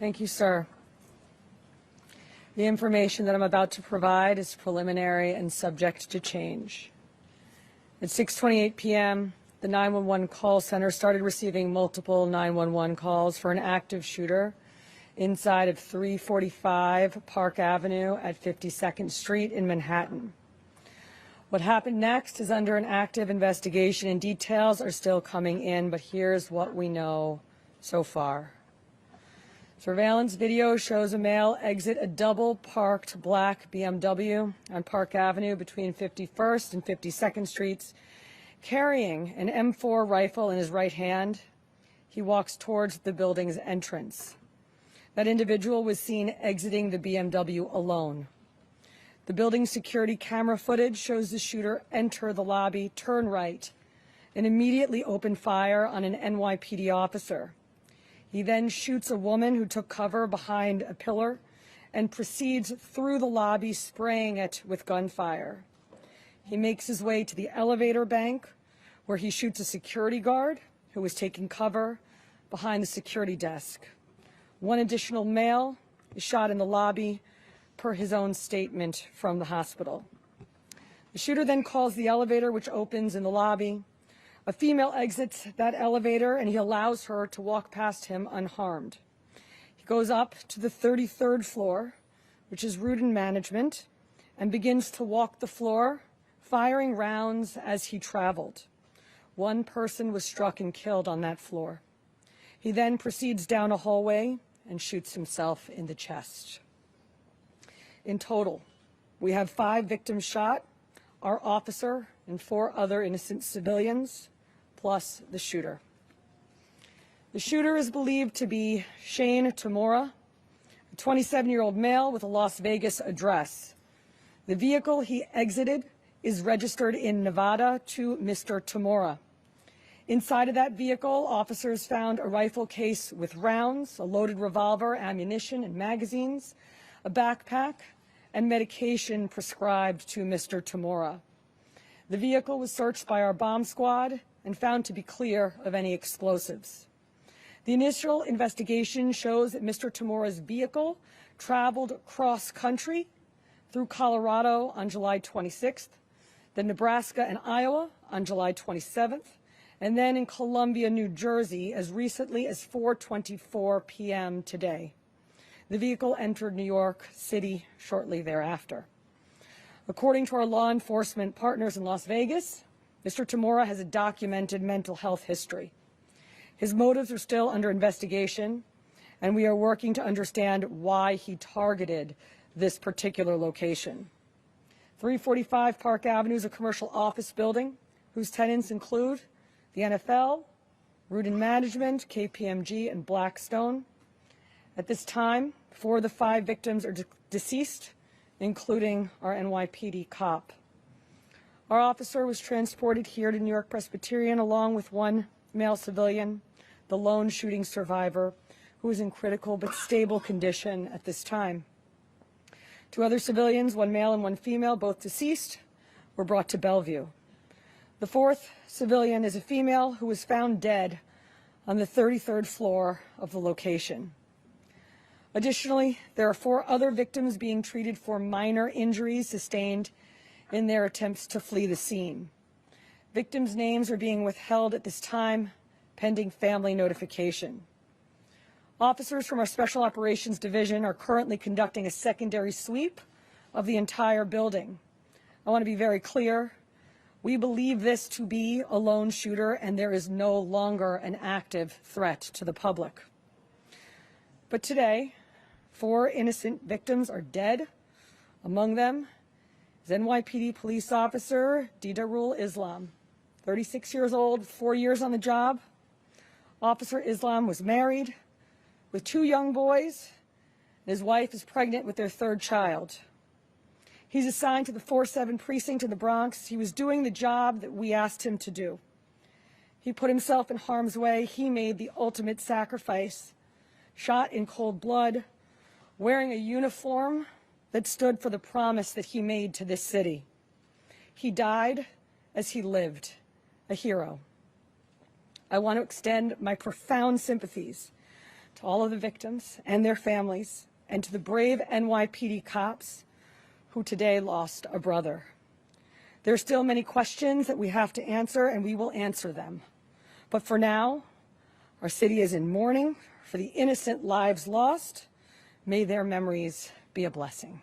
Thank you, sir. The information that I'm about to provide is preliminary and subject to change. At 6:28 p.m., the 911 call center started receiving multiple 911 calls for an active shooter inside of 345 Park Avenue at 52nd Street in Manhattan. What happened next is under an active investigation and details are still coming in, but here's what we know so far. Surveillance video shows a male exit a double-parked black BMW on Park Avenue between 51st and 52nd Streets, carrying an M4 rifle in his right hand. He walks towards the building's entrance. That individual was seen exiting the BMW alone. The building's security camera footage shows the shooter enter the lobby, turn right, and immediately open fire on an NYPD officer. He then shoots a woman who took cover behind a pillar and proceeds through the lobby, spraying it with gunfire. He makes his way to the elevator bank, where he shoots a security guard who was taking cover behind the security desk. One additional male is shot in the lobby, per his own statement from the hospital. The shooter then calls the elevator, which opens in the lobby. A female exits that elevator, and he allows her to walk past him unharmed. He goes up to the 33rd floor, which is Rudin Management, and begins to walk the floor, firing rounds as he traveled. One person was struck and killed on that floor. He then proceeds down a hallway and shoots himself in the chest. In total, we have 5 victims shot, our officer and 4 other innocent civilians, plus the shooter. The shooter is believed to be Shane Tamura, a 27-year-old male with a Las Vegas address. The vehicle he exited is registered in Nevada to Mr. Tamura. Inside of that vehicle, officers found a rifle case with rounds, a loaded revolver, ammunition, and magazines, a backpack, and medication prescribed to Mr. Tamura. The vehicle was searched by our bomb squad and found to be clear of any explosives. The initial investigation shows that Mr. Tamura's vehicle traveled cross-country through Colorado on July 26th, then Nebraska and Iowa on July 27th, and then in Columbia, New Jersey, as recently as 4:24 p.m. today. The vehicle entered New York City shortly thereafter. According to our law enforcement partners in Las Vegas, Mr. Tamura has a documented mental health history. His motives are still under investigation, and we are working to understand why he targeted this particular location. 345 Park Avenue is a commercial office building whose tenants include the NFL, Rudin Management, KPMG, and Blackstone. At this time, 4 of the 5 victims are deceased, including our NYPD cop. Our officer was transported here to New York Presbyterian along with 1 male civilian, the lone shooting survivor, who is in critical but stable condition at this time. 2 other civilians, 1 male and 1 female, both deceased, were brought to Bellevue. The 4th civilian is a female who was found dead on the 33rd floor of the location. Additionally, there are 4 other victims being treated for minor injuries sustained in their attempts to flee the scene. Victims' names are being withheld at this time, pending family notification. Officers from our Special Operations Division are currently conducting a secondary sweep of the entire building. I want to be very clear. We believe this to be a lone shooter, and there is no longer an active threat to the public. But today, 4 innocent victims are dead. Among them is NYPD police officer Didarul Islam, 36 years old, 4 years on the job. Officer Islam was married with 2 young boys, and his wife is pregnant with their 3rd child. He's assigned to the 4-7 precinct in the Bronx. He was doing the job that we asked him to do. He put himself in harm's way. He made the ultimate sacrifice, shot in cold blood, wearing a uniform that stood for the promise that he made to this city. He died as he lived, a hero. I want to extend my profound sympathies to all of the victims and their families, and to the brave NYPD cops who today lost a brother. There are still many questions that we have to answer, and we will answer them. But for now, our city is in mourning for the innocent lives lost. May their memories be a blessing.